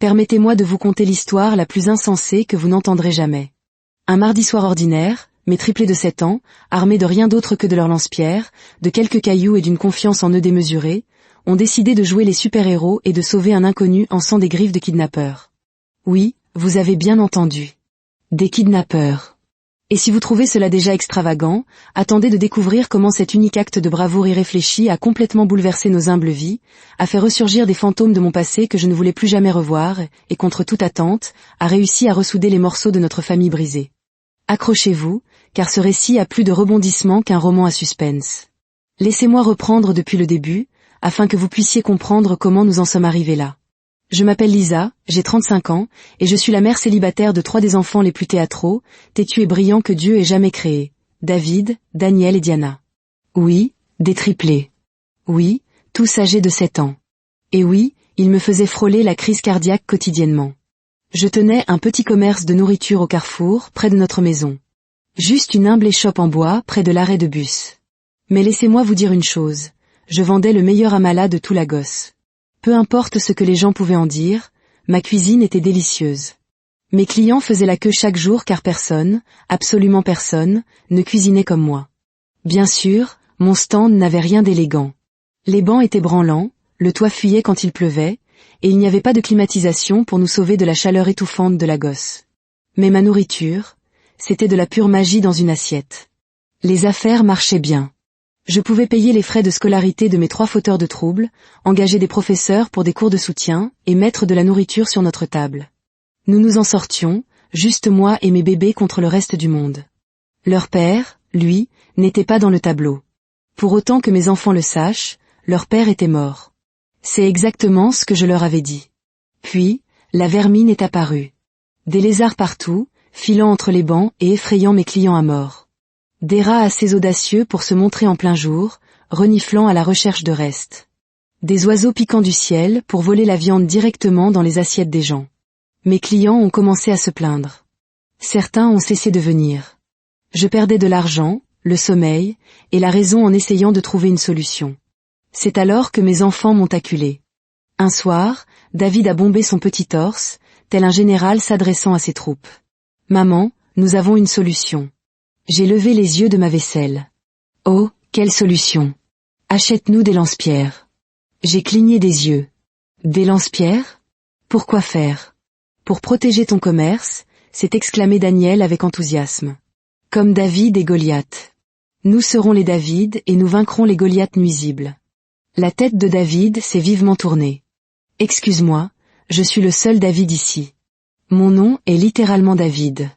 Permettez-moi de vous conter l'histoire la plus insensée que vous n'entendrez jamais. Un mardi soir ordinaire, mes triplés de 7 ans, armés de rien d'autre que de leurs lance-pierres, de quelques cailloux et d'une confiance en eux démesurée, ont décidé de jouer les super-héros et de sauver un inconnu en sang des griffes de kidnappeurs. Oui, vous avez bien entendu. Des kidnappeurs. Et si vous trouvez cela déjà extravagant, attendez de découvrir comment cet unique acte de bravoure irréfléchi a complètement bouleversé nos humbles vies, a fait ressurgir des fantômes de mon passé que je ne voulais plus jamais revoir, et contre toute attente, a réussi à ressouder les morceaux de notre famille brisée. Accrochez-vous, car ce récit a plus de rebondissements qu'un roman à suspense. Laissez-moi reprendre depuis le début, afin que vous puissiez comprendre comment nous en sommes arrivés là. Je m'appelle Lisa, j'ai 35 ans, et je suis la mère célibataire de 3 des enfants les plus théâtraux, têtus et brillants que Dieu ait jamais créés. David, Daniel et Diana. Oui, des triplés. Oui, tous âgés de 7 ans. Et oui, ils me faisaient frôler la crise cardiaque quotidiennement. Je tenais un petit commerce de nourriture au carrefour, près de notre maison. Juste une humble échoppe en bois, près de l'arrêt de bus. Mais laissez-moi vous dire une chose, je vendais le meilleur amala de tout Lagos. Peu importe ce que les gens pouvaient en dire, ma cuisine était délicieuse. Mes clients faisaient la queue chaque jour car personne, absolument personne, ne cuisinait comme moi. Bien sûr, mon stand n'avait rien d'élégant. Les bancs étaient branlants, le toit fuyait quand il pleuvait, et il n'y avait pas de climatisation pour nous sauver de la chaleur étouffante de Lagos. Mais ma nourriture, c'était de la pure magie dans une assiette. Les affaires marchaient bien. Je pouvais payer les frais de scolarité de mes 3 fauteurs de troubles, engager des professeurs pour des cours de soutien, et mettre de la nourriture sur notre table. Nous nous en sortions, juste moi et mes bébés contre le reste du monde. Leur père, lui, n'était pas dans le tableau. Pour autant que mes enfants le sachent, leur père était mort. C'est exactement ce que je leur avais dit. Puis, la vermine est apparue. Des lézards partout, filant entre les bancs et effrayant mes clients à mort. Des rats assez audacieux pour se montrer en plein jour, reniflant à la recherche de restes. Des oiseaux piquant du ciel pour voler la viande directement dans les assiettes des gens. Mes clients ont commencé à se plaindre. Certains ont cessé de venir. Je perdais de l'argent, le sommeil, et la raison en essayant de trouver une solution. C'est alors que mes enfants m'ont acculé. Un soir, David a bombé son petit torse, tel un général s'adressant à ses troupes. « Maman, nous avons une solution. » J'ai levé les yeux de ma vaisselle. Oh, quelle solution! Achète-nous des lance-pierres. J'ai cligné des yeux. Des lance-pierres? Pourquoi faire? Pour protéger ton commerce, s'est exclamé Daniel avec enthousiasme. Comme David et Goliath. Nous serons les David et nous vaincrons les Goliaths nuisibles. La tête de David s'est vivement tournée. Excuse-moi, je suis le seul David ici. Mon nom est littéralement David.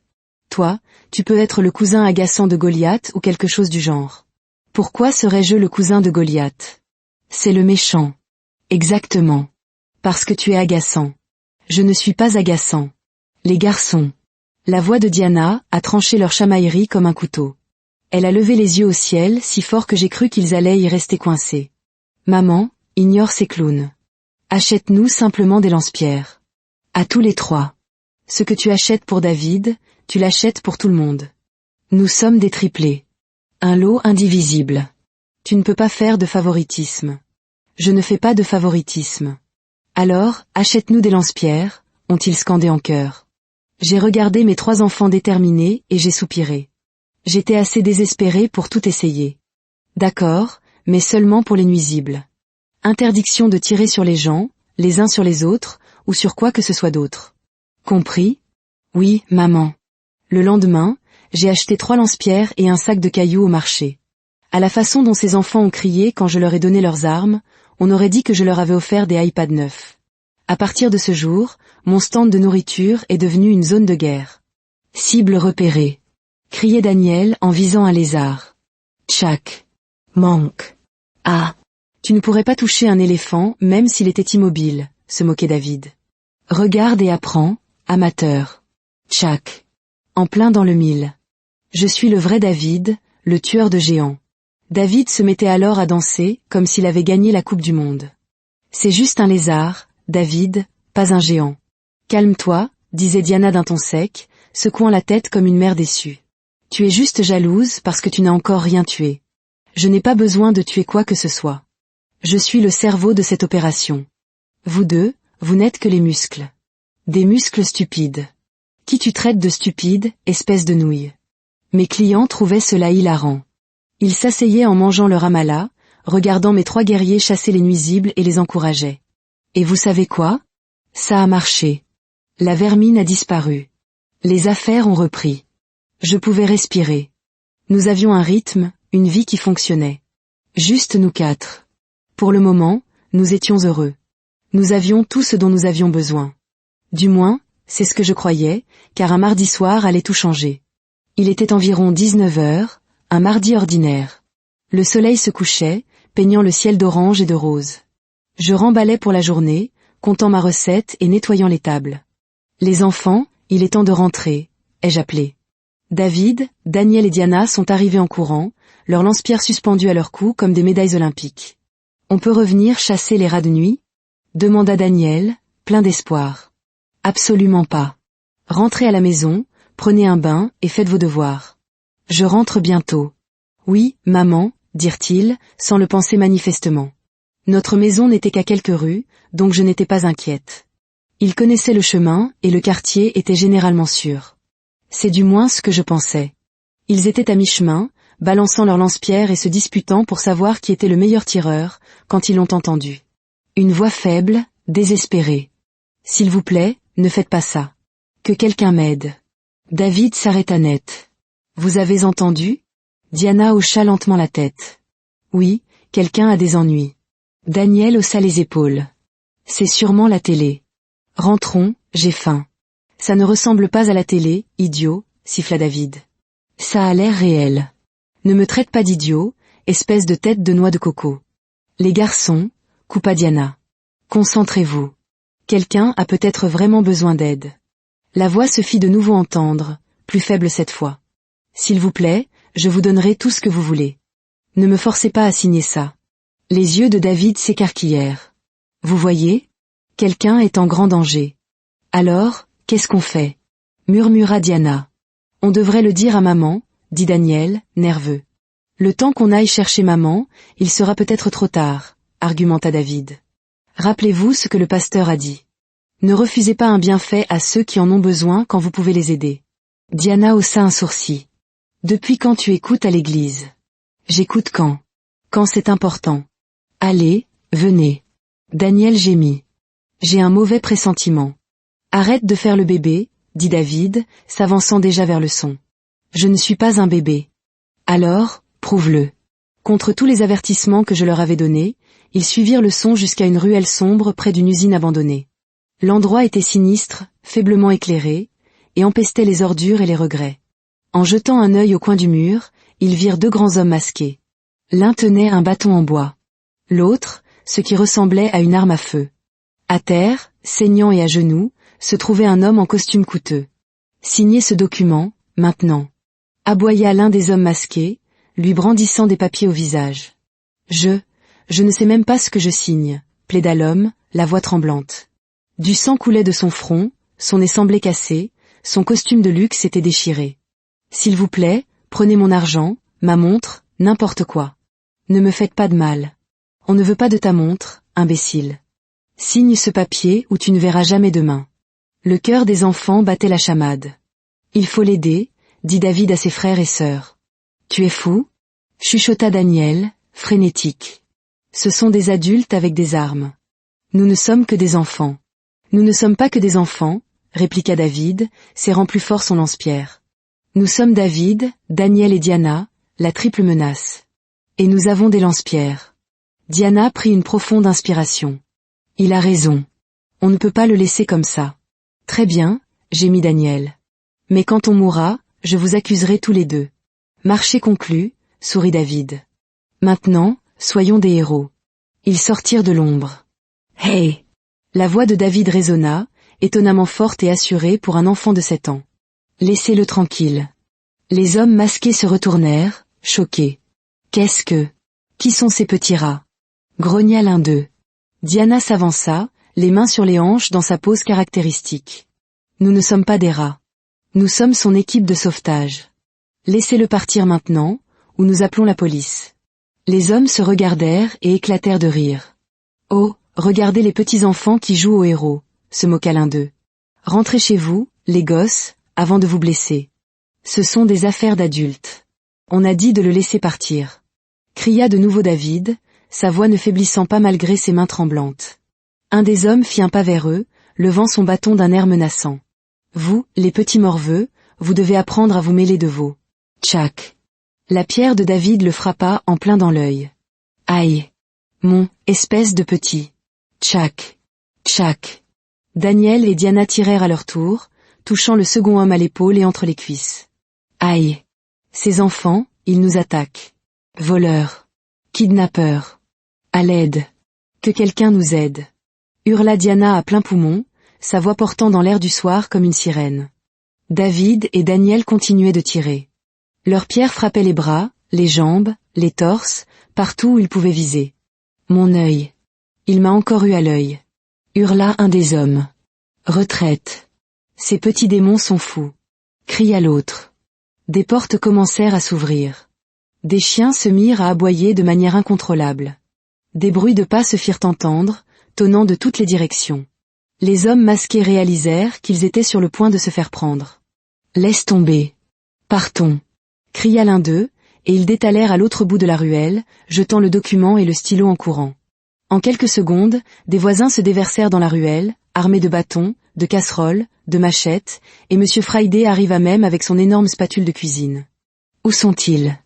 Toi, tu peux être le cousin agaçant de Goliath ou quelque chose du genre. Pourquoi serais-je le cousin de Goliath? C'est le méchant. Exactement. Parce que tu es agaçant. Je ne suis pas agaçant. Les garçons. La voix de Diana a tranché leur chamaillerie comme un couteau. Elle a levé les yeux au ciel si fort que j'ai cru qu'ils allaient y rester coincés. Maman, ignore ces clowns. Achète-nous simplement des lance-pierres. À tous les 3. Ce que tu achètes pour David, tu l'achètes pour tout le monde. Nous sommes des triplés. Un lot indivisible. Tu ne peux pas faire de favoritisme. Je ne fais pas de favoritisme. Alors, achète-nous des lance-pierres, ont-ils scandé en chœur. J'ai regardé mes 3 enfants déterminés et j'ai soupiré. J'étais assez désespéré pour tout essayer. D'accord, mais seulement pour les nuisibles. Interdiction de tirer sur les gens, les uns sur les autres, ou sur quoi que ce soit d'autre. Compris? Oui, maman. Le lendemain, j'ai acheté 3 lance-pierres et un sac de cailloux au marché. À la façon dont ces enfants ont crié quand je leur ai donné leurs armes, on aurait dit que je leur avais offert des iPads neufs. À partir de ce jour, mon stand de nourriture est devenu une zone de guerre. Cible repérée. Criait Daniel en visant un lézard. Tchac. Manque. Ah. Tu ne pourrais pas toucher un éléphant même s'il était immobile, se moquait David. Regarde et apprends, amateur. Tchac. En plein dans le mille. Je suis le vrai David, le tueur de géants. David se mettait alors à danser, comme s'il avait gagné la Coupe du Monde. C'est juste un lézard, David, pas un géant. Calme-toi, disait Diana d'un ton sec, secouant la tête comme une mère déçue. Tu es juste jalouse parce que tu n'as encore rien tué. Je n'ai pas besoin de tuer quoi que ce soit. Je suis le cerveau de cette opération. Vous deux, vous n'êtes que les muscles. Des muscles stupides. Qui tu traites de stupide, espèce de nouille? Mes clients trouvaient cela hilarant. Ils s'asseyaient en mangeant leur amala, regardant mes 3 guerriers chasser les nuisibles et les encourageaient. Et vous savez quoi? Ça a marché. La vermine a disparu. Les affaires ont repris. Je pouvais respirer. Nous avions un rythme, une vie qui fonctionnait. Juste nous 4. Pour le moment, nous étions heureux. Nous avions tout ce dont nous avions besoin. Du moins, c'est ce que je croyais, car un mardi soir allait tout changer. Il était environ 19 heures, un mardi ordinaire. Le soleil se couchait, peignant le ciel d'orange et de rose. Je remballais pour la journée, comptant ma recette et nettoyant les tables. Les enfants, il est temps de rentrer, ai-je appelé. David, Daniel et Diana sont arrivés en courant, leurs lance-pierres suspendues à leur cou comme des médailles olympiques. On peut revenir chasser les rats de nuit? Demanda Daniel, plein d'espoir. Absolument pas. Rentrez à la maison, prenez un bain et faites vos devoirs. Je rentre bientôt. Oui, maman, dirent-ils, sans le penser manifestement. Notre maison n'était qu'à quelques rues, donc je n'étais pas inquiète. Ils connaissaient le chemin et le quartier était généralement sûr. C'est du moins ce que je pensais. Ils étaient à mi-chemin, balançant leurs lance-pierres et se disputant pour savoir qui était le meilleur tireur, quand ils l'ont entendu. Une voix faible, désespérée. S'il vous plaît, ne faites pas ça. Que quelqu'un m'aide. David s'arrêta net. Vous avez entendu? Diana hocha lentement la tête. Oui, quelqu'un a des ennuis. Daniel haussa les épaules. C'est sûrement la télé. Rentrons, j'ai faim. Ça ne ressemble pas à la télé, idiot, siffla David. Ça a l'air réel. Ne me traite pas d'idiot, espèce de tête de noix de coco. Les garçons, coupa Diana. Concentrez-vous. Quelqu'un a peut-être vraiment besoin d'aide. La voix se fit de nouveau entendre, plus faible cette fois. S'il vous plaît, je vous donnerai tout ce que vous voulez. Ne me forcez pas à signer ça. Les yeux de David s'écarquillèrent. Vous voyez? Quelqu'un est en grand danger. Alors, qu'est-ce qu'on fait? Murmura Diana. On devrait le dire à maman, dit Daniel, nerveux. Le temps qu'on aille chercher maman, il sera peut-être trop tard, argumenta David. Rappelez-vous ce que le pasteur a dit. Ne refusez pas un bienfait à ceux qui en ont besoin quand vous pouvez les aider. Diana haussa un sourcil. Depuis quand tu écoutes à l'église? J'écoute quand? Quand c'est important. Allez, venez. Daniel gémit. J'ai un mauvais pressentiment. Arrête de faire le bébé, dit David, s'avançant déjà vers le son. Je ne suis pas un bébé. Alors, prouve-le. Contre tous les avertissements que je leur avais donnés, ils suivirent le son jusqu'à une ruelle sombre près d'une usine abandonnée. L'endroit était sinistre, faiblement éclairé, et empestait les ordures et les regrets. En jetant un œil au coin du mur, ils virent 2 grands hommes masqués. L'un tenait un bâton en bois. L'autre, ce qui ressemblait à une arme à feu. À terre, saignant et à genoux, se trouvait un homme en costume coûteux. Signez ce document, maintenant. Aboya l'un des hommes masqués, lui brandissant des papiers au visage. Je ne sais même pas ce que je signe, plaida l'homme, la voix tremblante. Du sang coulait de son front, son nez semblait cassé, son costume de luxe était déchiré. S'il vous plaît, prenez mon argent, ma montre, n'importe quoi. Ne me faites pas de mal. On ne veut pas de ta montre, imbécile. Signe ce papier ou tu ne verras jamais demain. Le cœur des enfants battait la chamade. Il faut l'aider, dit David à ses frères et sœurs. Tu es fou? Chuchota Daniel, frénétique. Ce sont des adultes avec des armes. Nous ne sommes que des enfants. Nous ne sommes pas que des enfants, répliqua David, serrant plus fort son lance-pierre. Nous sommes David, Daniel et Diana, la triple menace. Et nous avons des lance-pierres. Diana prit une profonde inspiration. Il a raison. On ne peut pas le laisser comme ça. Très bien, gémit Daniel. Mais quand on mourra, je vous accuserai tous les deux. Marché conclu, sourit David. Maintenant, soyons des héros. Ils sortirent de l'ombre. Hey! La voix de David résonna, étonnamment forte et assurée pour un enfant de 7 ans. Laissez-le tranquille. Les hommes masqués se retournèrent, choqués. Qu'est-ce que? Qui sont ces petits rats? Grogna l'un d'eux. Diana s'avança, les mains sur les hanches dans sa pose caractéristique. Nous ne sommes pas des rats. Nous sommes son équipe de sauvetage. Laissez-le partir maintenant, ou nous appelons la police. Les hommes se regardèrent et éclatèrent de rire. Oh, regardez les petits enfants qui jouent aux héros, se moqua l'un d'eux. Rentrez chez vous, les gosses, avant de vous blesser. Ce sont des affaires d'adultes. On a dit de le laisser partir. Cria de nouveau David, sa voix ne faiblissant pas malgré ses mains tremblantes. Un des hommes fit un pas vers eux, levant son bâton d'un air menaçant. Vous, les petits morveux, vous devez apprendre à vous mêler de vos. Tchac. La pierre de David le frappa en plein dans l'œil. Aïe. Mon, espèce de petit. Tchac. Tchac. Daniel et Diana tirèrent à leur tour, touchant le second homme à l'épaule et entre les cuisses. Aïe. Ces enfants, ils nous attaquent. Voleurs. Kidnappeurs. À l'aide. Que quelqu'un nous aide. Hurla Diana à plein poumon, sa voix portant dans l'air du soir comme une sirène. David et Daniel continuaient de tirer. Leurs pierres frappaient les bras, les jambes, les torses, partout où ils pouvaient viser. Mon œil. Il m'a encore eu à l'œil. Hurla un des hommes. Retraite. Ces petits démons sont fous. Cria l'autre. Des portes commencèrent à s'ouvrir. Des chiens se mirent à aboyer de manière incontrôlable. Des bruits de pas se firent entendre, tonnant de toutes les directions. Les hommes masqués réalisèrent qu'ils étaient sur le point de se faire prendre. Laisse tomber. Partons. Cria l'un d'eux, et ils détalèrent à l'autre bout de la ruelle, jetant le document et le stylo en courant. En quelques secondes, des voisins se déversèrent dans la ruelle, armés de bâtons, de casseroles, de machettes, et M. Friday arriva même avec son énorme spatule de cuisine. Où sont-ils?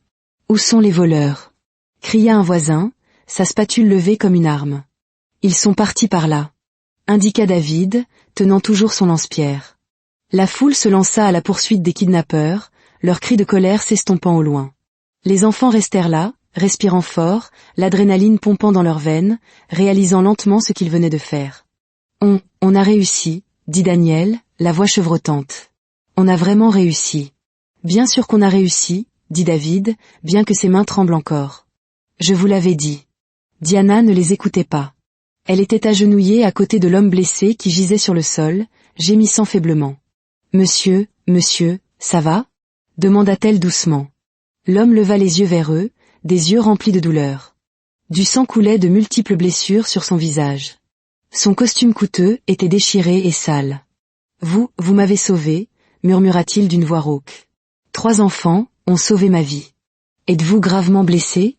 Où sont les voleurs? Cria un voisin, sa spatule levée comme une arme. Ils sont partis par là. Indiqua David, tenant toujours son lance-pierre. La foule se lança à la poursuite des kidnappeurs, leurs cris de colère s'estompant au loin. Les enfants restèrent là, respirant fort, l'adrénaline pompant dans leurs veines, réalisant lentement ce qu'ils venaient de faire. On a réussi, dit Daniel, la voix chevrotante. On a vraiment réussi. Bien sûr qu'on a réussi, dit David, bien que ses mains tremblent encore. Je vous l'avais dit. Diana ne les écoutait pas. Elle était agenouillée à côté de l'homme blessé qui gisait sur le sol, gémissant faiblement. Monsieur, ça va? Demanda-t-elle doucement. L'homme leva les yeux vers eux, des yeux remplis de douleur. Du sang coulait de multiples blessures sur son visage. Son costume coûteux était déchiré et sale. Vous m'avez sauvé, murmura-t-il d'une voix rauque. 3 enfants ont sauvé ma vie. Êtes-vous gravement blessé?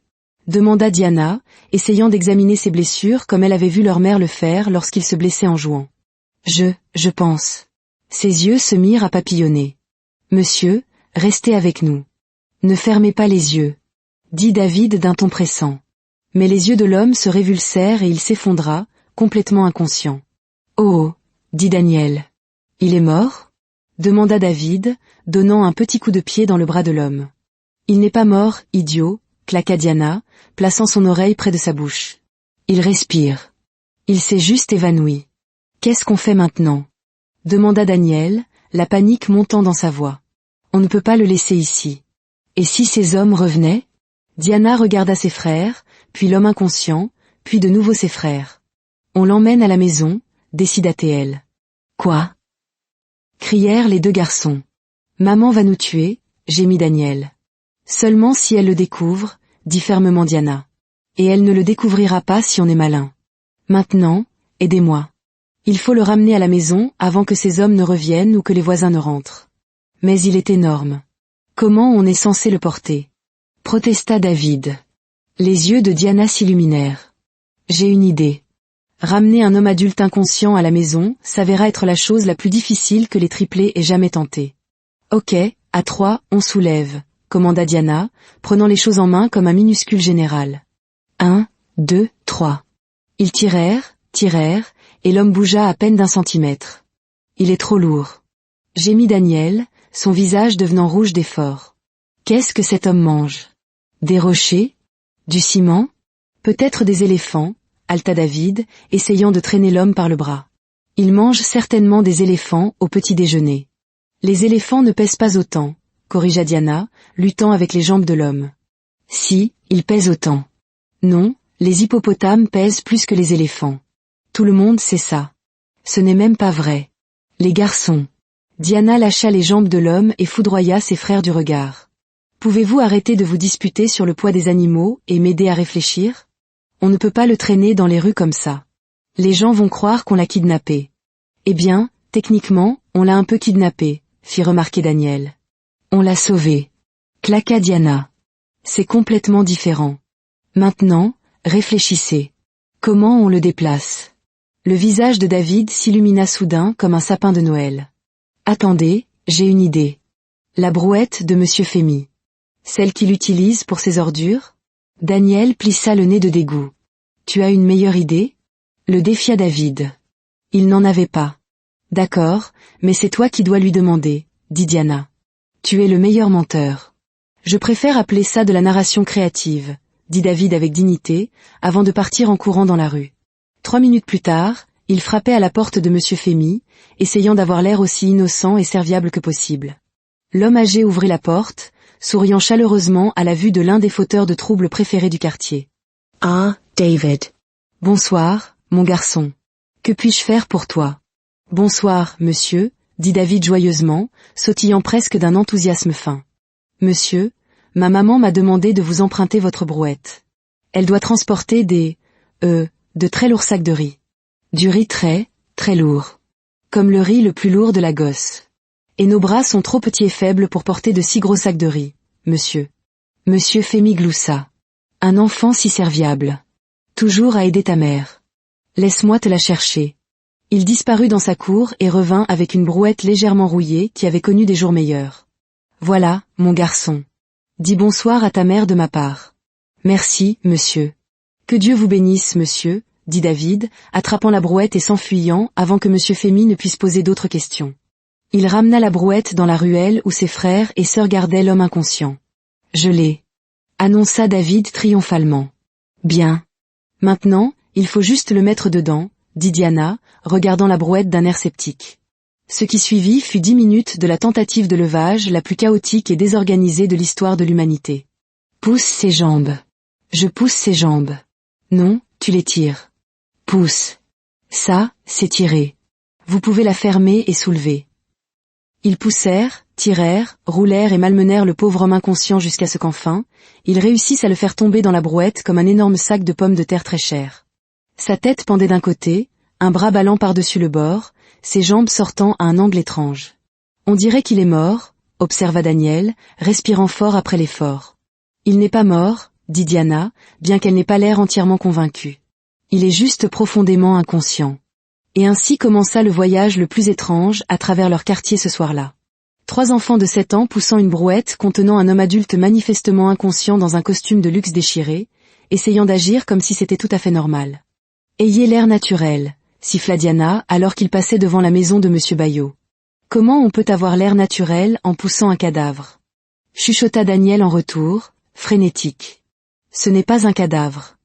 Demanda Diana, essayant d'examiner ses blessures comme elle avait vu leur mère le faire lorsqu'ils se blessaient en jouant. Je pense. Ses yeux se mirent à papillonner. Monsieur, restez avec nous. Ne fermez pas les yeux, dit David d'un ton pressant. Mais les yeux de l'homme se révulsèrent et il s'effondra, complètement inconscient. Oh, dit Daniel. Il est mort? Demanda David, donnant un petit coup de pied dans le bras de l'homme. Il n'est pas mort, idiot, claqua Diana, plaçant son oreille près de sa bouche. Il respire. Il s'est juste évanoui. Qu'est-ce qu'on fait maintenant? Demanda Daniel, la panique montant dans sa voix. On ne peut pas le laisser ici. Et si ces hommes revenaient? Diana regarda ses frères, puis l'homme inconscient, puis de nouveau ses frères. On l'emmène à la maison, décida-t-elle. Quoi? Crièrent les 2 garçons. Maman va nous tuer, gémit Daniel. Seulement si elle le découvre, dit fermement Diana. Et elle ne le découvrira pas si on est malin. Maintenant, aidez-moi. Il faut le ramener à la maison avant que ces hommes ne reviennent ou que les voisins ne rentrent. Mais il est énorme. Comment on est censé le porter? Protesta David. Les yeux de Diana s'illuminèrent. J'ai une idée. Ramener un homme adulte inconscient à la maison s'avéra être la chose la plus difficile que les triplés aient jamais tentée. Ok, à 3, on soulève, commanda Diana, prenant les choses en main comme un minuscule général. 1, 2, 3. Ils tirèrent, et l'homme bougea à peine d'1 centimètre. Il est trop lourd. Gémit Daniel, son visage devenant rouge d'effort. Qu'est-ce que cet homme mange? Des rochers? Du ciment? Peut-être des éléphants, halta David, essayant de traîner l'homme par le bras. Il mange certainement des éléphants au petit déjeuner. Les éléphants ne pèsent pas autant, corrigea Diana, luttant avec les jambes de l'homme. Si, ils pèsent autant. Non, les hippopotames pèsent plus que les éléphants. Tout le monde sait ça. Ce n'est même pas vrai. Les garçons. Diana lâcha les jambes de l'homme et foudroya ses frères du regard. Pouvez-vous arrêter de vous disputer sur le poids des animaux et m'aider à réfléchir? On ne peut pas le traîner dans les rues comme ça. Les gens vont croire qu'on l'a kidnappé. Eh bien, Techniquement, on l'a un peu kidnappé, fit remarquer Daniel. On l'a sauvé. Claqua Diana. C'est complètement différent. Maintenant, réfléchissez. Comment on le déplace? Le visage de David s'illumina soudain comme un sapin de Noël. Attendez, j'ai une idée. La brouette de Monsieur Fémy. Celle qu'il utilise pour ses ordures? Daniel plissa le nez de dégoût. Tu as une meilleure idée? Le défia David. Il n'en avait pas. D'accord, mais c'est toi qui dois lui demander, dit Diana. Tu es le meilleur menteur. Je préfère appeler ça de la narration créative, dit David avec dignité, avant de partir en courant dans la rue. 3 minutes plus tard, il frappait à la porte de Monsieur Fémy, essayant d'avoir l'air aussi innocent et serviable que possible. L'homme âgé ouvrit la porte, souriant chaleureusement à la vue de l'un des fauteurs de troubles préférés du quartier. « Ah, David. Bonsoir, mon garçon. Que puis-je faire pour toi? » « Bonsoir, monsieur, » dit David joyeusement, sautillant presque d'un enthousiasme fin. « Monsieur, ma maman m'a demandé de vous emprunter votre brouette. Elle doit transporter de très lourds sacs de riz. Du riz très, très lourd. Comme le riz le plus lourd de la gosse. Et nos bras sont trop petits et faibles pour porter de si gros sacs de riz, monsieur. » Monsieur Fémy gloussa. « Un enfant si serviable. Toujours à aider ta mère. Laisse-moi te la chercher. » Il disparut dans sa cour et revint avec une brouette légèrement rouillée qui avait connu des jours meilleurs. « Voilà, mon garçon. Dis bonsoir à ta mère de ma part. »« Merci, monsieur. »« Que Dieu vous bénisse, monsieur, » dit David, attrapant la brouette et s'enfuyant avant que monsieur Fémy ne puisse poser d'autres questions. Il ramena la brouette dans la ruelle où ses frères et sœurs gardaient l'homme inconscient. « Je l'ai. » annonça David triomphalement. « Bien. Maintenant, il faut juste le mettre dedans, » dit Diana, regardant la brouette d'un air sceptique. Ce qui suivit fut 10 minutes de la tentative de levage la plus chaotique et désorganisée de l'histoire de l'humanité. Pousse ses jambes. Je pousse ses jambes. Non, tu les tires. Pousse. Ça, c'est tirer. Vous pouvez la fermer et soulever. Ils poussèrent, tirèrent, roulèrent et malmenèrent le pauvre homme inconscient jusqu'à ce qu'enfin, ils réussissent à le faire tomber dans la brouette comme un énorme sac de pommes de terre très chères. Sa tête pendait d'un côté, un bras ballant par-dessus le bord, ses jambes sortant à un angle étrange. « On dirait qu'il est mort, » observa Daniel, respirant fort après l'effort. « Il n'est pas mort, » dit Diana, bien qu'elle n'ait pas l'air entièrement convaincue. « Il est juste profondément inconscient. » Et ainsi commença le voyage le plus étrange à travers leur quartier ce soir-là. 3 enfants de 7 ans poussant une brouette contenant un homme adulte manifestement inconscient dans un costume de luxe déchiré, essayant d'agir comme si c'était tout à fait normal. « Ayez l'air naturel, » siffla Diana alors qu'il passait devant la maison de Monsieur Bayot. « Comment on peut avoir l'air naturel en poussant un cadavre ?» chuchota Daniel en retour, frénétique. « Ce n'est pas un cadavre.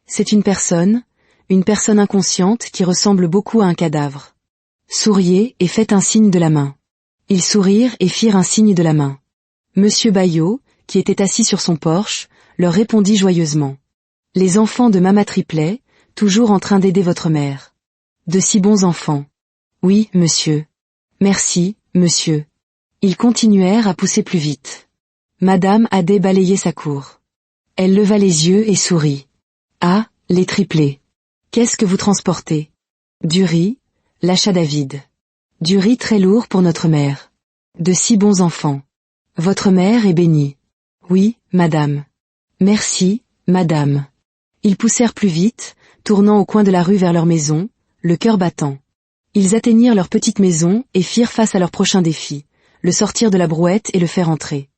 C'est une personne inconsciente qui ressemble beaucoup à un cadavre. Souriez et faites un signe de la main. » Ils sourirent et firent un signe de la main. Monsieur Bayot, qui était assis sur son porche, leur répondit joyeusement. « Les enfants de Mama Triplet, toujours en train d'aider votre mère. De si bons enfants. »« Oui, monsieur. »« Merci, monsieur. » Ils continuèrent à pousser plus vite. Madame Hadet balayait sa cour. Elle leva les yeux et sourit. « Ah, les triplés. Qu'est-ce que vous transportez ? » ?»« Du riz, » lâcha David. « Du riz très lourd pour notre mère. De si bons enfants. Votre mère est bénie. »« Oui, madame. »« Merci, madame. » Ils poussèrent plus vite, tournant au coin de la rue vers leur maison, le cœur battant. Ils atteignirent leur petite maison et firent face à leur prochain défi, le sortir de la brouette et le faire entrer.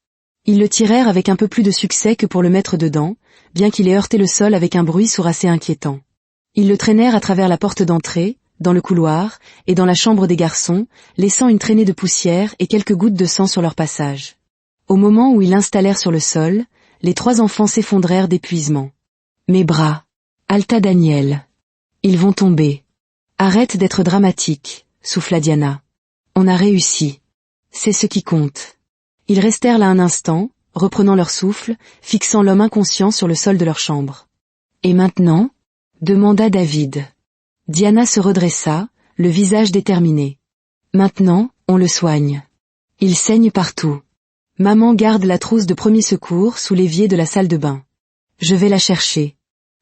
Ils le tirèrent avec un peu plus de succès que pour le mettre dedans, bien qu'il ait heurté le sol avec un bruit sourd assez inquiétant. Ils le traînèrent à travers la porte d'entrée, dans le couloir, et dans la chambre des garçons, laissant une traînée de poussière et quelques gouttes de sang sur leur passage. Au moment où ils l'installèrent sur le sol, les 3 enfants s'effondrèrent d'épuisement. « Mes bras !» haleta Daniel. « Ils vont tomber. »« Arrête d'être dramatique, » souffla Diana. « On a réussi. C'est ce qui compte. » Ils restèrent là un instant, reprenant leur souffle, fixant l'homme inconscient sur le sol de leur chambre. « Et maintenant ?» demanda David. Diana se redressa, le visage déterminé. « Maintenant, on le soigne. Il saigne partout. Maman garde la trousse de premier secours sous l'évier de la salle de bain. Je vais la chercher. »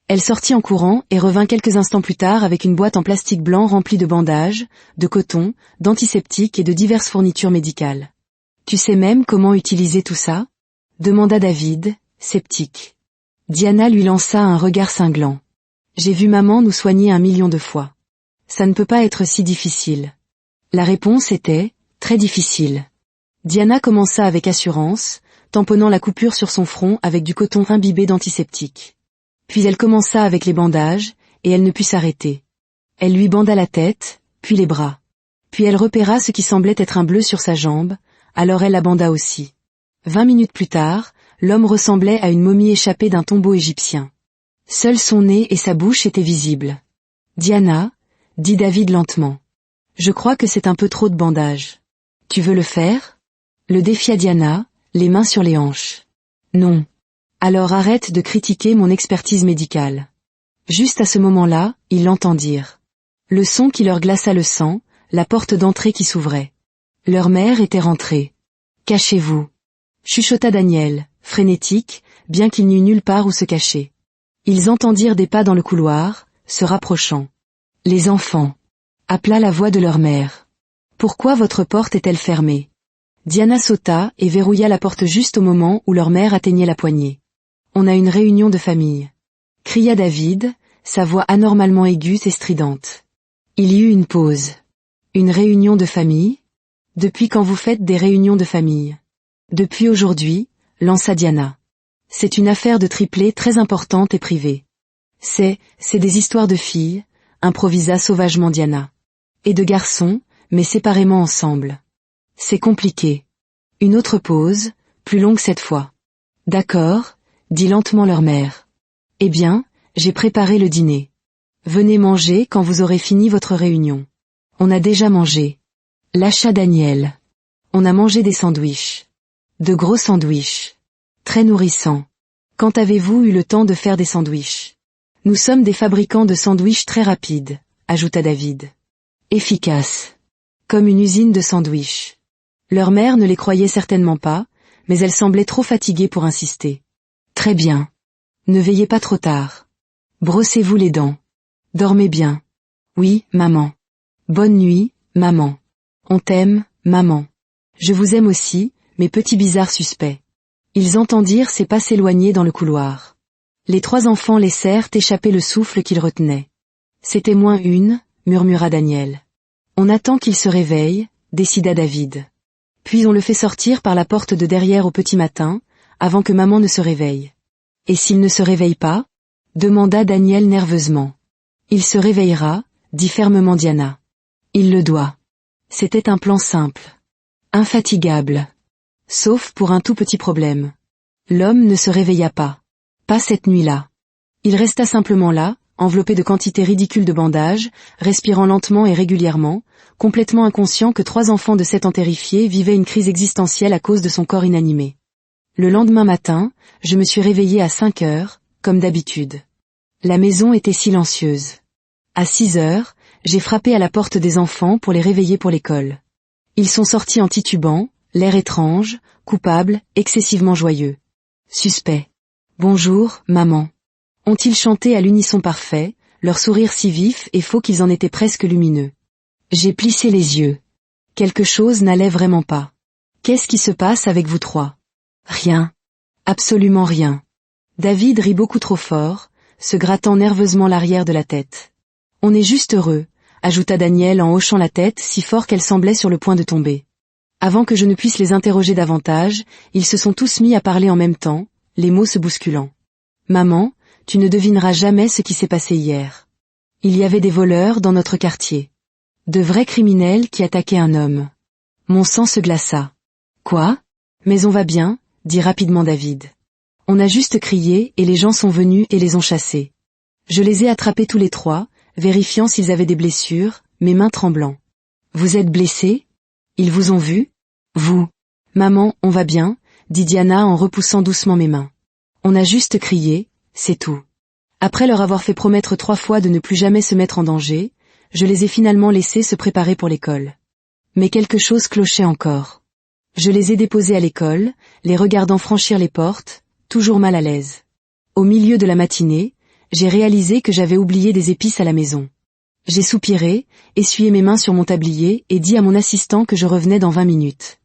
Elle sortit en courant et revint quelques instants plus tard avec une boîte en plastique blanc remplie de bandages, de coton, d'antiseptiques et de diverses fournitures médicales. « Tu sais même comment utiliser tout ça ?» demanda David, sceptique. Diana lui lança un regard cinglant. « J'ai vu maman nous soigner 1 million de fois. Ça ne peut pas être si difficile. » La réponse était « très difficile ». Diana commença avec assurance, tamponnant la coupure sur son front avec du coton imbibé d'antiseptique. Puis elle commença avec les bandages, et elle ne put s'arrêter. Elle lui banda la tête, puis les bras. Puis elle repéra ce qui semblait être un bleu sur sa jambe, alors elle la banda aussi. 20 minutes plus tard, l'homme ressemblait à une momie échappée d'un tombeau égyptien. Seul son nez et sa bouche étaient visibles. « Diana, » dit David lentement. « Je crois que c'est un peu trop de bandages. Tu veux le faire ?» Le défia Diana, les mains sur les hanches. « Non. » Alors arrête de critiquer mon expertise médicale. Juste à ce moment-là, ils l'entendirent. Le son qui leur glaça le sang, la porte d'entrée qui s'ouvrait. Leur mère était rentrée. « Cachez-vous » chuchota Daniel, frénétique, bien qu'il n'y eût nulle part où se cacher. Ils entendirent des pas dans le couloir, se rapprochant. « Les enfants » appela la voix de leur mère. « Pourquoi votre porte est-elle fermée ?» Diana sauta et verrouilla la porte juste au moment où leur mère atteignait la poignée. « On a une réunion de famille » cria David, sa voix anormalement aiguë et stridente. Il y eut une pause. « Une réunion de famille ? Depuis quand vous faites des réunions de famille ? » Depuis aujourd'hui, lança Diana. C'est une affaire de triplé très importante et privée. C'est des histoires de filles, improvisa sauvagement Diana. Et de garçons, mais séparément ensemble. C'est compliqué. Une autre pause, plus longue cette fois. D'accord, dit lentement leur mère. Eh bien, j'ai préparé le dîner. Venez manger quand vous aurez fini votre réunion. On a déjà mangé. Lâcha Daniel. On a mangé des sandwichs. De gros sandwichs. Très nourrissants. Quand avez-vous eu le temps de faire des sandwichs ? Nous sommes des fabricants de sandwichs très rapides, ajouta David. Efficaces. Comme une usine de sandwichs. Leur mère ne les croyait certainement pas, mais elle semblait trop fatiguée pour insister. Très bien. Ne veillez pas trop tard. Brossez-vous les dents. Dormez bien. Oui, maman. Bonne nuit, maman. On t'aime, maman. Je vous aime aussi, mes petits bizarres suspects. Ils entendirent ses pas s'éloigner dans le couloir. Les 3 enfants laissèrent échapper le souffle qu'ils retenaient. C'était -1, murmura Daniel. On attend qu'il se réveille, décida David. Puis on le fait sortir par la porte de derrière au petit matin, avant que maman ne se réveille. Et s'il ne se réveille pas ? Demanda Daniel nerveusement. Il se réveillera, dit fermement Diana. Il le doit. C'était un plan simple. Infatigable. Sauf pour un tout petit problème. L'homme ne se réveilla pas. Pas cette nuit-là. Il resta simplement là, enveloppé de quantités ridicules de bandages, respirant lentement et régulièrement, complètement inconscient que 3 enfants de 7 ans terrifiés vivaient une crise existentielle à cause de son corps inanimé. Le lendemain matin, je me suis réveillée à 5 heures, comme d'habitude. La maison était silencieuse. À 6 heures, j'ai frappé à la porte des enfants pour les réveiller pour l'école. Ils sont sortis en titubant, l'air étrange, coupable, excessivement joyeux. Suspect. Bonjour, maman. Ont-ils chanté à l'unisson parfait, leur sourire si vif et faux qu'ils en étaient presque lumineux. J'ai plissé les yeux. Quelque chose n'allait vraiment pas. Qu'est-ce qui se passe avec vous 3 ? Rien. Absolument rien. David rit beaucoup trop fort, se grattant nerveusement l'arrière de la tête. On est juste heureux, ajouta Daniel en hochant la tête si fort qu'elle semblait sur le point de tomber. Avant que je ne puisse les interroger davantage, ils se sont tous mis à parler en même temps, les mots se bousculant. Maman, tu ne devineras jamais ce qui s'est passé hier. Il y avait des voleurs dans notre quartier. De vrais criminels qui attaquaient un homme. Mon sang se glaça. Quoi ? Mais on va bien, dit rapidement David. On a juste crié et les gens sont venus et les ont chassés. Je les ai attrapés tous les 3, vérifiant s'ils avaient des blessures, mes mains tremblant. Vous êtes blessés ? Ils vous ont vu ? Vous ? Maman, on va bien, dit Diana en repoussant doucement mes mains. On a juste crié, c'est tout. Après leur avoir fait promettre 3 fois de ne plus jamais se mettre en danger, je les ai finalement laissés se préparer pour l'école. Mais quelque chose clochait encore. Je les ai déposés à l'école, les regardant franchir les portes, toujours mal à l'aise. Au milieu de la matinée, j'ai réalisé que j'avais oublié des épices à la maison. J'ai soupiré, essuyé mes mains sur mon tablier et dit à mon assistant que je revenais dans 20 minutes.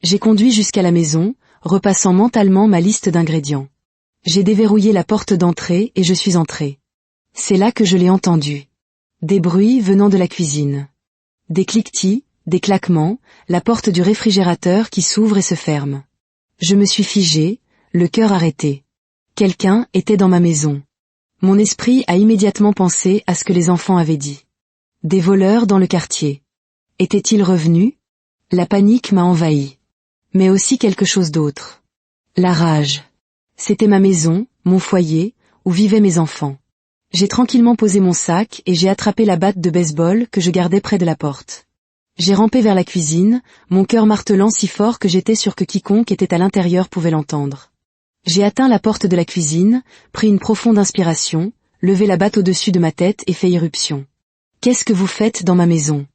J'ai conduit jusqu'à la maison, repassant mentalement ma liste d'ingrédients. J'ai déverrouillé la porte d'entrée et je suis entré. C'est là que je l'ai entendu. Des bruits venant de la cuisine. Des cliquetis, des claquements, la porte du réfrigérateur qui s'ouvre et se ferme. Je me suis figé, le cœur arrêté. Quelqu'un était dans ma maison. Mon esprit a immédiatement pensé à ce que les enfants avaient dit. Des voleurs dans le quartier. Étaient-ils revenus? La panique m'a envahi. Mais aussi quelque chose d'autre. La rage. C'était ma maison, mon foyer, où vivaient mes enfants. J'ai tranquillement posé mon sac et j'ai attrapé la batte de baseball que je gardais près de la porte. J'ai rampé vers la cuisine, mon cœur martelant si fort que j'étais sûr que quiconque était à l'intérieur pouvait l'entendre. J'ai atteint la porte de la cuisine, pris une profonde inspiration, levé la batte au-dessus de ma tête et fait irruption. « Qu'est-ce que vous faites dans ma maison ?»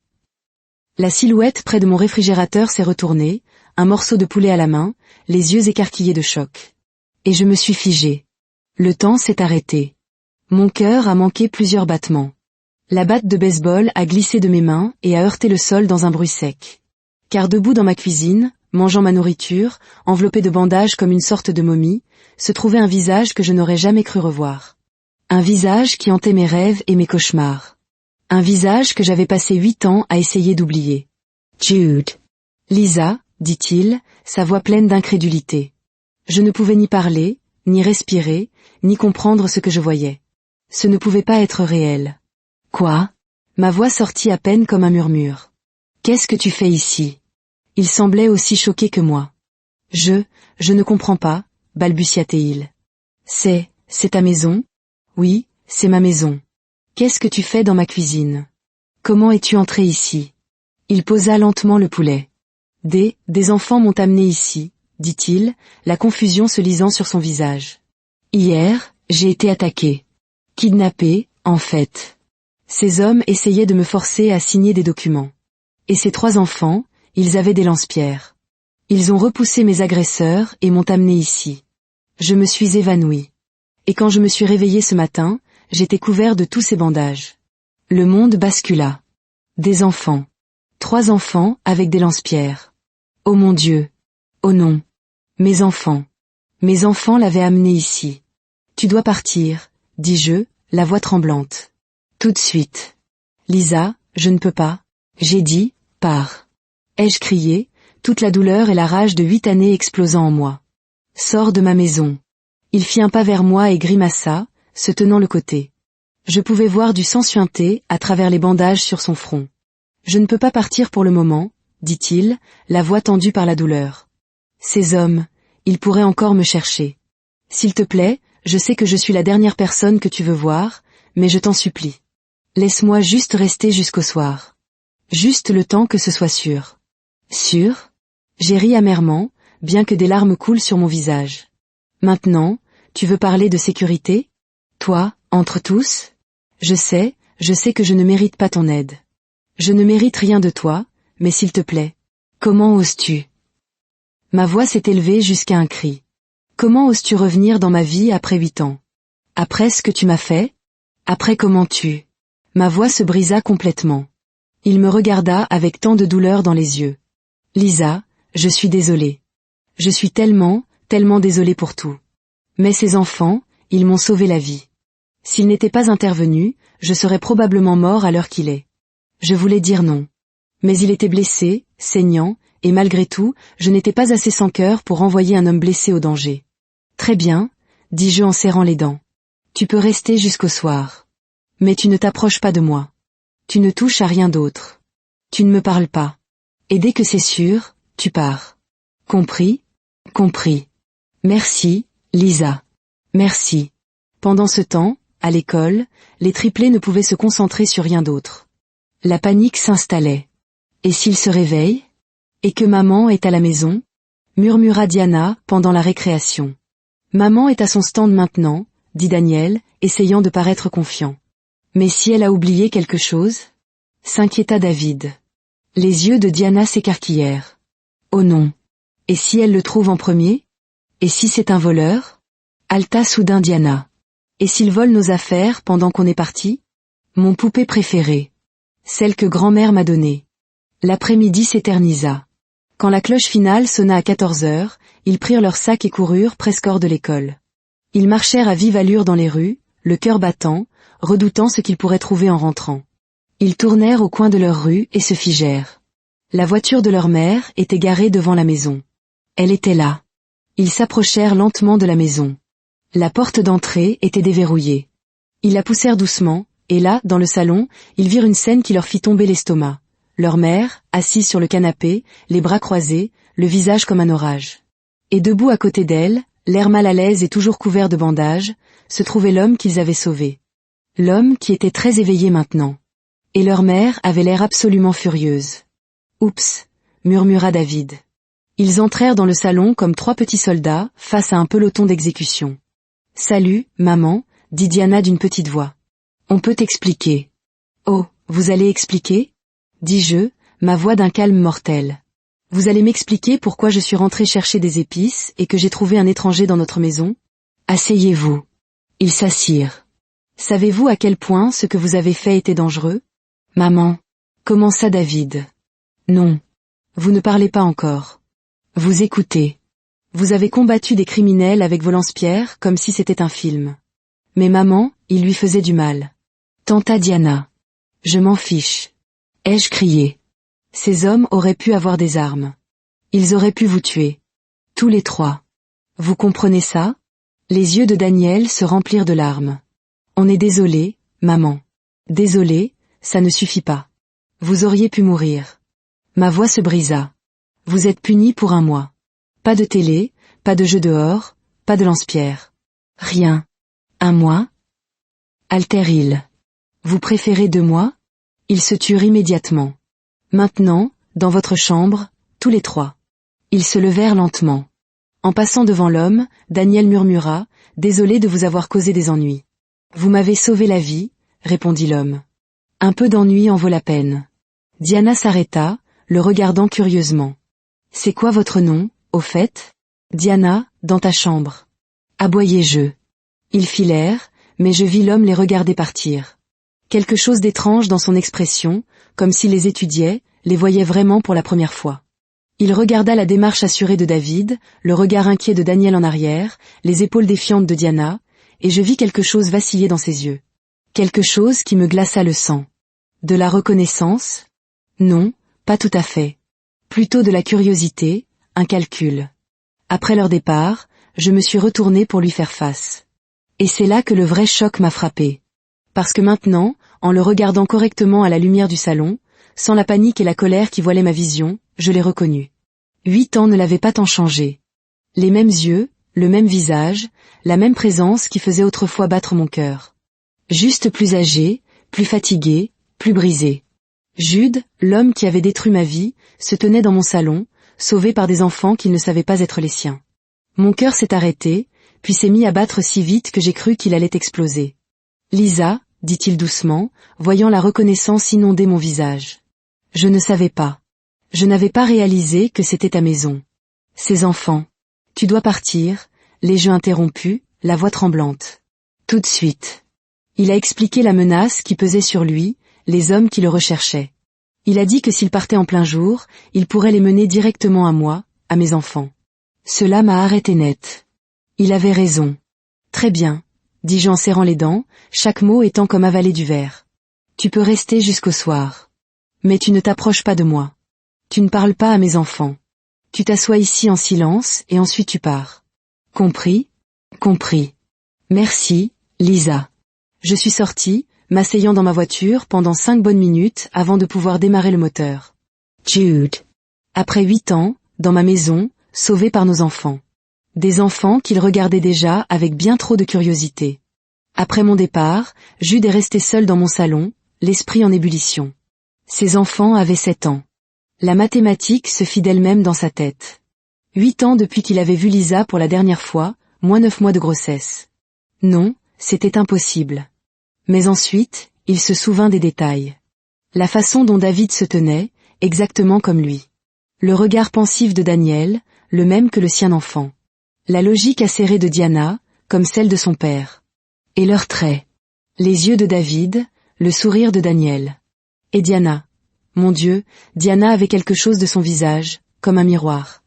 La silhouette près de mon réfrigérateur s'est retournée, un morceau de poulet à la main, les yeux écarquillés de choc. Et je me suis figé. Le temps s'est arrêté. Mon cœur a manqué plusieurs battements. La batte de baseball a glissé de mes mains et a heurté le sol dans un bruit sec. Car debout dans ma cuisine, mangeant ma nourriture, enveloppé de bandages comme une sorte de momie, se trouvait un visage que je n'aurais jamais cru revoir. Un visage qui hantait mes rêves et mes cauchemars. Un visage que j'avais passé 8 ans à essayer d'oublier. Jude. Lisa, dit-il, sa voix pleine d'incrédulité. Je ne pouvais ni parler, ni respirer, ni comprendre ce que je voyais. Ce ne pouvait pas être réel. Quoi? Ma voix sortit à peine comme un murmure. Qu'est-ce que tu fais ici? Il semblait aussi choqué que moi. Je ne comprends pas, balbutia-t-il. C'est ta maison? Oui, c'est ma maison. Qu'est-ce que tu fais dans ma cuisine? Comment es-tu entré ici? Il posa lentement le poulet. Des enfants m'ont amené ici, dit-il, la confusion se lisant sur son visage. Hier, j'ai été attaqué. Kidnappé, en fait. Ces hommes essayaient de me forcer à signer des documents. Et ces 3 enfants, ils avaient des lance-pierres. Ils ont repoussé mes agresseurs et m'ont amené ici. Je me suis évanoui. Et quand je me suis réveillé ce matin, j'étais couvert de tous ces bandages. Le monde bascula. Des enfants. 3 enfants avec des lance-pierres. Oh mon Dieu. Oh non. Mes enfants. Mes enfants l'avaient amené ici. Tu dois partir, dis-je, la voix tremblante. Tout de suite. Lisa, je ne peux pas. J'ai dit, pars. Ai-je crié, toute la douleur et la rage de 8 années explosant en moi. Sors de ma maison. Il fit un pas vers moi et grimaça, se tenant le côté. Je pouvais voir du sang suinter à travers les bandages sur son front. Je ne peux pas partir pour le moment, dit-il, la voix tendue par la douleur. Ces hommes, ils pourraient encore me chercher. S'il te plaît, je sais que je suis la dernière personne que tu veux voir, mais je t'en supplie. Laisse-moi juste rester jusqu'au soir. Juste le temps que ce soit sûr. Sûr? J'ai ri amèrement, bien que des larmes coulent sur mon visage. Maintenant, tu veux parler de sécurité? Toi, entre tous? Je sais que je ne mérite pas ton aide. Je ne mérite rien de toi, mais s'il te plaît. Comment oses-tu? Ma voix s'est élevée jusqu'à un cri. Comment oses-tu revenir dans ma vie après 8 ans? Après ce que tu m'as fait? Après comment tu... Ma voix se brisa complètement. Il me regarda avec tant de douleur dans les yeux. Lisa, je suis désolé. Je suis tellement désolé pour tout. Mais ces enfants, ils m'ont sauvé la vie. S'ils n'étaient pas intervenus, je serais probablement mort à l'heure qu'il est. Je voulais dire non. Mais il était blessé, saignant, et malgré tout, je n'étais pas assez sans cœur pour envoyer un homme blessé au danger. Très bien, dis-je en serrant les dents. Tu peux rester jusqu'au soir. Mais tu ne t'approches pas de moi. Tu ne touches à rien d'autre. Tu ne me parles pas. Et dès que c'est sûr, tu pars. Compris? Compris. Merci, Lisa. Merci. Pendant ce temps, à l'école, les triplés ne pouvaient se concentrer sur rien d'autre. La panique s'installait. Et s'ils se réveillent? Et que maman est à la maison? Murmura Diana pendant la récréation. Maman est à son stand maintenant, dit Daniel, essayant de paraître confiant. Mais si elle a oublié quelque chose? S'inquiéta David. Les yeux de Diana s'écarquillèrent. Oh non. Et si elle le trouve en premier? Et si c'est un voleur? Haleta soudain Diana. Et s'il vole nos affaires pendant qu'on est parti? Mon poupée préférée. Celle que grand-mère m'a donnée. L'après-midi s'éternisa. Quand la cloche finale sonna à 14 heures, ils prirent leurs sacs et coururent presque hors de l'école. Ils marchèrent à vive allure dans les rues, le cœur battant, redoutant ce qu'ils pourraient trouver en rentrant. Ils tournèrent au coin de leur rue et se figèrent. La voiture de leur mère était garée devant la maison. Elle était là. Ils s'approchèrent lentement de la maison. La porte d'entrée était déverrouillée. Ils la poussèrent doucement, et là, dans le salon, ils virent une scène qui leur fit tomber l'estomac. Leur mère, assise sur le canapé, les bras croisés, le visage comme un orage. Et debout à côté d'elle, l'air mal à l'aise et toujours couvert de bandages, se trouvait l'homme qu'ils avaient sauvé. L'homme qui était très éveillé maintenant. Et leur mère avait l'air absolument furieuse. « Oups !» murmura David. Ils entrèrent dans le salon comme 3 petits soldats, face à un peloton d'exécution. « Salut, maman !» dit Diana d'une petite voix. « On peut expliquer. »« Oh, vous allez expliquer ?» dis-je, ma voix d'un calme mortel. « Vous allez m'expliquer pourquoi je suis rentré chercher des épices et que j'ai trouvé un étranger dans notre maison? Asseyez-vous. » Ils s'assirent. « Savez-vous à quel point ce que vous avez fait était dangereux? » Maman, commença David. Non. Vous ne parlez pas encore. Vous écoutez. Vous avez combattu des criminels avec vos lance-pierres comme si c'était un film. Mais maman, il lui faisait du mal. Tenta Diana. Je m'en fiche. Ai-je crié. Ces hommes auraient pu avoir des armes. Ils auraient pu vous tuer. Tous les 3. Vous comprenez ça? Les yeux de Daniel se remplirent de larmes. On est désolé, maman. Désolé, ça ne suffit pas. Vous auriez pu mourir. Ma voix se brisa. Vous êtes puni pour 1 mois. Pas de télé, pas de jeu dehors, pas de lance-pierre. Rien. 1 mois? Alter-il. Vous préférez 2 mois? Ils se turent immédiatement. Maintenant, dans votre chambre, tous les 3. Ils se levèrent lentement. En passant devant l'homme, Daniel murmura, « Désolé de vous avoir causé des ennuis. »« Vous m'avez sauvé la vie, » répondit l'homme. « Un peu d'ennui en vaut la peine. » Diana s'arrêta, le regardant curieusement. « C'est quoi votre nom, au fait? » Diana, dans ta chambre. Aboyai-je. Ils filèrent, mais je vis l'homme les regarder partir. Quelque chose d'étrange dans son expression, comme s'il les étudiait, les voyait vraiment pour la première fois. Il regarda la démarche assurée de David, le regard inquiet de Daniel en arrière, les épaules défiantes de Diana, et je vis quelque chose vaciller dans ses yeux. Quelque chose qui me glaça le sang. De la reconnaissance? Non, pas tout à fait. Plutôt de la curiosité, un calcul. Après leur départ, je me suis retournée pour lui faire face. Et c'est là que le vrai choc m'a frappé. Parce que maintenant, en le regardant correctement à la lumière du salon, sans la panique et la colère qui voilaient ma vision, je l'ai reconnu. 8 ans ne l'avaient pas tant changé. Les mêmes yeux, le même visage, la même présence qui faisait autrefois battre mon cœur. Juste plus âgé, plus fatigué, plus brisé. Jude, l'homme qui avait détruit ma vie, se tenait dans mon salon, sauvé par des enfants qu'il ne savait pas être les siens. Mon cœur s'est arrêté, puis s'est mis à battre si vite que j'ai cru qu'il allait exploser. « Lisa », dit-il doucement, voyant la reconnaissance inonder mon visage. Je ne savais pas. Je n'avais pas réalisé que c'était ta maison. Ces enfants. Tu dois partir, les yeux interrompus, la voix tremblante. Tout de suite. Il a expliqué la menace qui pesait sur lui, les hommes qui le recherchaient. Il a dit que s'il partait en plein jour, il pourrait les mener directement à moi, à mes enfants. Cela m'a arrêté net. Il avait raison. Très bien, dis-je en serrant les dents, chaque mot étant comme avaler du verre. Tu peux rester jusqu'au soir. Mais tu ne t'approches pas de moi. Tu ne parles pas à mes enfants. Tu t'assois ici en silence et ensuite tu pars. Compris? Compris. Merci, Lisa. Je suis sortie, m'asseyant dans ma voiture pendant 5 bonnes minutes avant de pouvoir démarrer le moteur. Jude. Après 8 ans, dans ma maison, sauvé par nos enfants. Des enfants qu'il regardait déjà avec bien trop de curiosité. Après mon départ, Jude est resté seul dans mon salon, l'esprit en ébullition. Ses enfants avaient 7 ans. La mathématique se fit d'elle-même dans sa tête. 8 ans depuis qu'il avait vu Lisa pour la dernière fois, moins 9 mois de grossesse. Non, c'était impossible. Mais ensuite, il se souvint des détails. La façon dont David se tenait, exactement comme lui. Le regard pensif de Daniel, le même que le sien d'enfant. La logique acérée de Diana, comme celle de son père. Et leurs traits. Les yeux de David, le sourire de Daniel. Et Diana. Mon Dieu, Diana avait quelque chose de son visage, comme un miroir.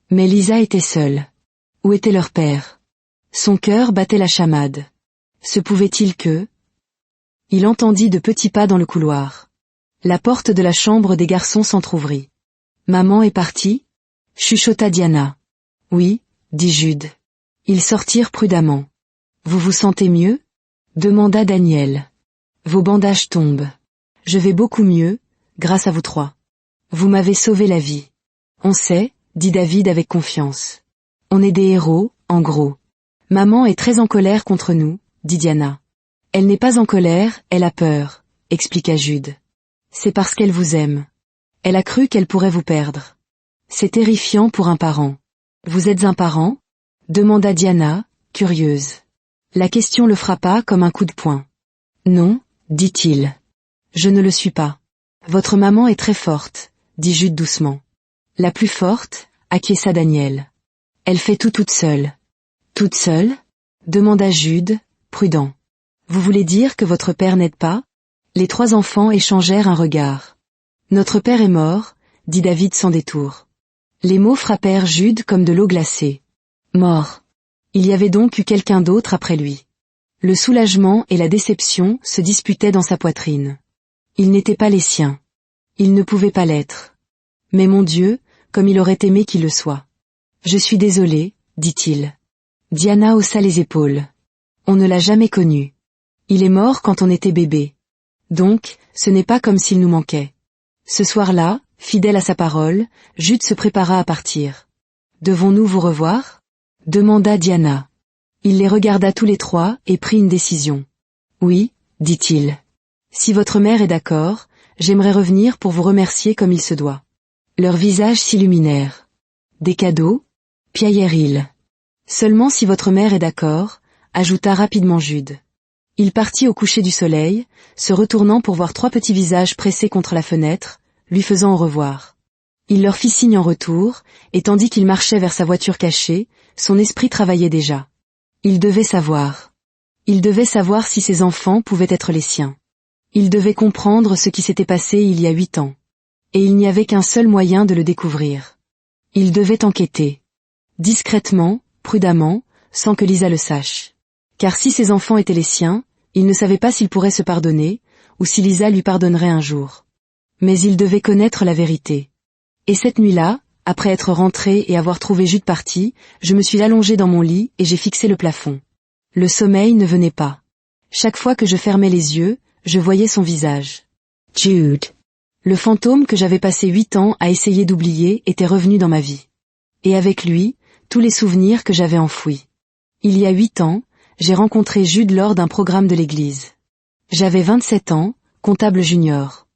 Mais Lisa était seule. Où était leur père? Son cœur battait la chamade. Se pouvait-il que... Il entendit de petits pas dans le couloir. La porte de la chambre des garçons s'entr'ouvrit. Maman est partie? Chuchota Diana. Oui, dit Jude. Ils sortirent prudemment. Vous vous sentez mieux? Demanda Daniel. Vos bandages tombent. Je vais beaucoup mieux, grâce à vous trois. Vous m'avez sauvé la vie. On sait, dit David avec confiance. On est des héros, en gros. Maman est très en colère contre nous, dit Diana. Elle n'est pas en colère, elle a peur, expliqua Jude. C'est parce qu'elle vous aime. Elle a cru qu'elle pourrait vous perdre. C'est terrifiant pour un parent. Vous êtes un parent? Demanda Diana, curieuse. La question le frappa comme un coup de poing. Non, dit-il. Je ne le suis pas. Votre maman est très forte, dit Jude doucement. La plus forte, acquiesça Daniel. Elle fait tout toute seule. Toute seule? Demanda Jude, prudent. Vous voulez dire que votre père n'aide pas? Les trois enfants échangèrent un regard. Notre père est mort, dit David sans détour. Les mots frappèrent Jude comme de l'eau glacée. Mort. Il y avait donc eu quelqu'un d'autre après lui. Le soulagement et la déception se disputaient dans sa poitrine. Ils n'étaient pas les siens. Ils ne pouvaient pas l'être. Mais mon Dieu, comme il aurait aimé qu'il le soit. Je suis désolé, dit-il. Diana haussa les épaules. On ne l'a jamais connu. Il est mort quand on était bébé. Donc, ce n'est pas comme s'il nous manquait. Ce soir-là, fidèle à sa parole, Jude se prépara à partir. Devons-nous vous revoir? Demanda Diana. Il les regarda tous les trois et prit une décision. Oui, dit-il. Si votre mère est d'accord, j'aimerais revenir pour vous remercier comme il se doit. Leurs visages s'illuminèrent. Des cadeaux? Piaillèrent-ils. Seulement si votre mère est d'accord, ajouta rapidement Jude. Il partit au coucher du soleil, se retournant pour voir trois petits visages pressés contre la fenêtre, lui faisant au revoir. Il leur fit signe en retour, et tandis qu'il marchait vers sa voiture cachée, son esprit travaillait déjà. Il devait savoir. Il devait savoir si ses enfants pouvaient être les siens. Il devait comprendre ce qui s'était passé il y a 8 ans. Et il n'y avait qu'un seul moyen de le découvrir. Il devait enquêter. Discrètement, prudemment, sans que Lisa le sache. Car si ses enfants étaient les siens, il ne savait pas s'il pourrait se pardonner, ou si Lisa lui pardonnerait un jour. Mais il devait connaître la vérité. Et cette nuit-là, après être rentré et avoir trouvé Jude parti, je me suis allongé dans mon lit et j'ai fixé le plafond. Le sommeil ne venait pas. Chaque fois que je fermais les yeux, je voyais son visage. Jude. Le fantôme que j'avais passé 8 ans à essayer d'oublier était revenu dans ma vie. Et avec lui, tous les souvenirs que j'avais enfouis. Il y a 8 ans, j'ai rencontré Jude lors d'un programme de l'église. J'avais 27 ans, comptable junior.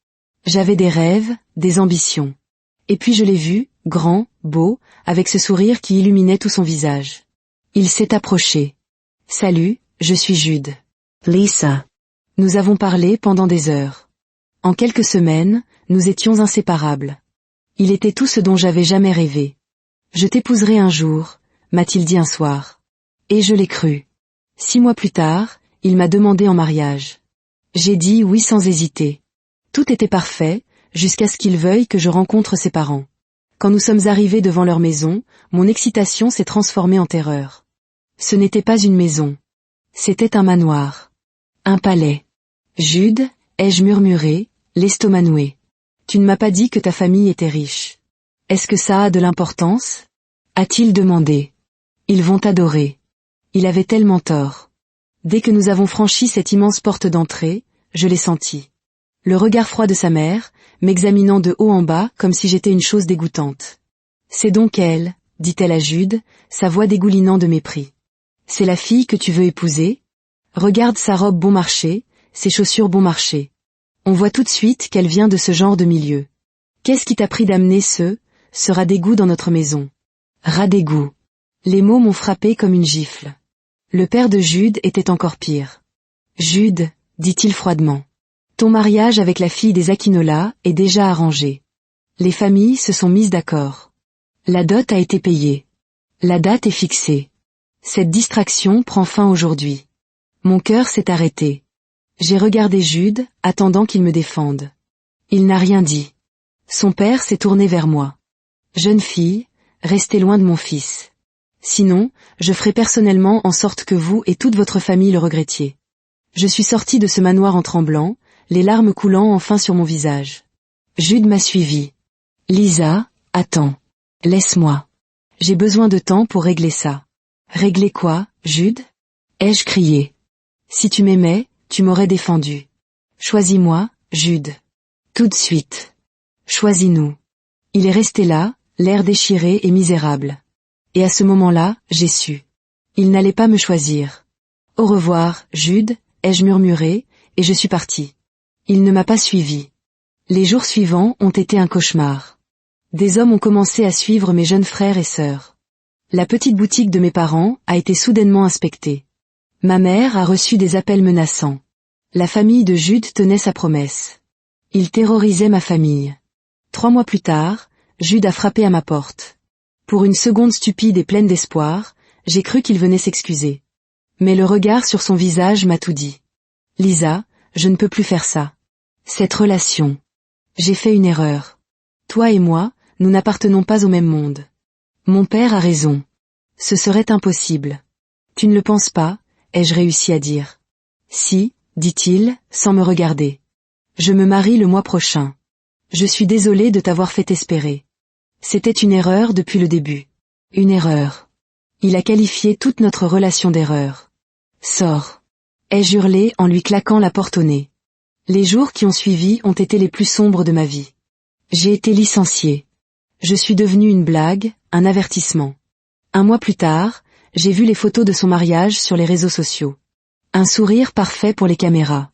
J'avais des rêves, des ambitions. Et puis je l'ai vu, grand, beau, avec ce sourire qui illuminait tout son visage. Il s'est approché. Salut, je suis Jude. Lisa. Nous avons parlé pendant des heures. En quelques semaines, nous étions inséparables. Il était tout ce dont j'avais jamais rêvé. Je t'épouserai un jour, m'a-t-il dit un soir. Et je l'ai cru. 6 mois plus tard, il m'a demandé en mariage. J'ai dit oui sans hésiter. Tout était parfait, jusqu'à ce qu'il veuille que je rencontre ses parents. Quand nous sommes arrivés devant leur maison, mon excitation s'est transformée en terreur. Ce n'était pas une maison. C'était un manoir. Un palais. Jude, ai-je murmuré, l'estomac noué. Tu ne m'as pas dit que ta famille était riche. Est-ce que ça a de l'importance? A-t-il demandé. Ils vont t'adorer. Il avait tellement tort. Dès que nous avons franchi cette immense porte d'entrée, je l'ai senti. Le regard froid de sa mère, m'examinant de haut en bas comme si j'étais une chose dégoûtante. C'est donc elle, dit-elle à Jude, sa voix dégoulinant de mépris. C'est la fille que tu veux épouser? Regarde sa robe bon marché, ses chaussures bon marché. On voit tout de suite qu'elle vient de ce genre de milieu. Qu'est-ce qui t'a pris d'amener ce rat d'égout dans notre maison? Rat d'égout. Les mots m'ont frappé comme une gifle. Le père de Jude était encore pire. Jude, dit-il froidement. Ton mariage avec la fille des Aquinola est déjà arrangé. Les familles se sont mises d'accord. La dot a été payée. La date est fixée. Cette distraction prend fin aujourd'hui. Mon cœur s'est arrêté. J'ai regardé Jude, attendant qu'il me défende. Il n'a rien dit. Son père s'est tourné vers moi. Jeune fille, restez loin de mon fils. Sinon, je ferai personnellement en sorte que vous et toute votre famille le regrettiez. Je suis sortie de ce manoir en tremblant, les larmes coulant enfin sur mon visage. Jude m'a suivi. Lisa, attends. Laisse-moi. J'ai besoin de temps pour régler ça. Régler quoi, Jude? Ai-je crié. Si tu m'aimais, tu m'aurais défendu. Choisis-moi, Jude. Tout de suite. Choisis-nous. Il est resté là, l'air déchiré et misérable. Et à ce moment-là, j'ai su. Il n'allait pas me choisir. Au revoir, Jude, ai-je murmuré, et je suis partie. Il ne m'a pas suivi. Les jours suivants ont été un cauchemar. Des hommes ont commencé à suivre mes jeunes frères et sœurs. La petite boutique de mes parents a été soudainement inspectée. Ma mère a reçu des appels menaçants. La famille de Jude tenait sa promesse. Il terrorisait ma famille. 3 mois plus tard, Jude a frappé à ma porte. Pour une seconde stupide et pleine d'espoir, j'ai cru qu'il venait s'excuser. Mais le regard sur son visage m'a tout dit. Lisa, je ne peux plus faire ça. Cette relation. J'ai fait une erreur. Toi et moi, nous n'appartenons pas au même monde. Mon père a raison. Ce serait impossible. Tu ne le penses pas, ai-je réussi à dire. Si, dit-il, sans me regarder. Je me marie le mois prochain. Je suis désolé de t'avoir fait espérer. C'était une erreur depuis le début. Une erreur. Il a qualifié toute notre relation d'erreur. Sors. Ai-je hurlé en lui claquant la porte au nez. Les jours qui ont suivi ont été les plus sombres de ma vie. J'ai été licenciée. Je suis devenue une blague, un avertissement. 1 mois plus tard, j'ai vu les photos de son mariage sur les réseaux sociaux. Un sourire parfait pour les caméras.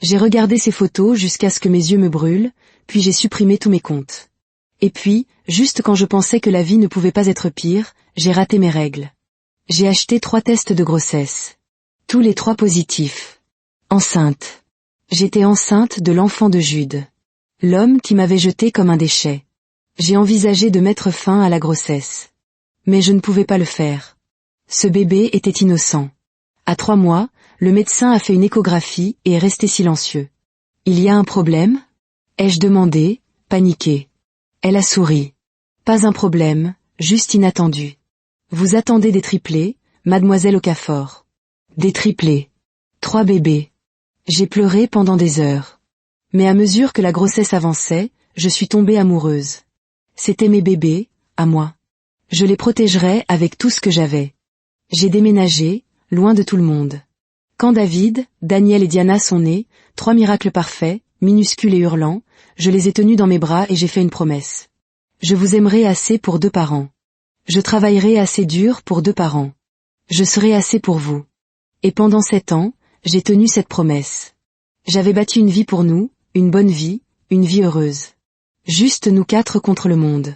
J'ai regardé ces photos jusqu'à ce que mes yeux me brûlent, puis j'ai supprimé tous mes comptes. Et puis, juste quand je pensais que la vie ne pouvait pas être pire, j'ai raté mes règles. J'ai acheté 3 tests de grossesse. Tous les 3 positifs. Enceinte. J'étais enceinte de l'enfant de Jude. L'homme qui m'avait jeté comme un déchet. J'ai envisagé de mettre fin à la grossesse. Mais je ne pouvais pas le faire. Ce bébé était innocent. À 3 mois, le médecin a fait une échographie et est resté silencieux. Il y a un problème? Ai-je demandé, paniquée. Elle a souri. Pas un problème, juste inattendu. Vous attendez des triplés, mademoiselle Okafor. Des triplés. 3 bébés. J'ai pleuré pendant des heures. Mais à mesure que la grossesse avançait, je suis tombée amoureuse. C'étaient mes bébés, à moi. Je les protégerais avec tout ce que j'avais. J'ai déménagé, loin de tout le monde. Quand David, Daniel et Diana sont nés, 3 miracles parfaits, minuscules et hurlants, je les ai tenus dans mes bras et j'ai fait une promesse. Je vous aimerai assez pour 2 parents. Je travaillerai assez dur pour 2 parents. Je serai assez pour vous. Et pendant 7 ans, j'ai tenu cette promesse. J'avais bâti une vie pour nous, une bonne vie, une vie heureuse. Juste nous 4 contre le monde.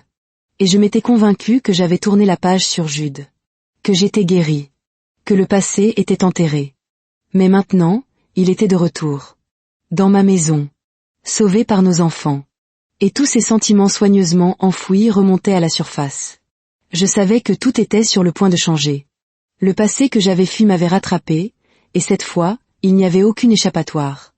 Et je m'étais convaincue que j'avais tourné la page sur Jude. Que j'étais guérie. Que le passé était enterré. Mais maintenant, il était de retour. Dans ma maison. Sauvé par nos enfants. Et tous ces sentiments soigneusement enfouis remontaient à la surface. Je savais que tout était sur le point de changer. Le passé que j'avais fui m'avait rattrapé, et cette fois, il n'y avait aucune échappatoire.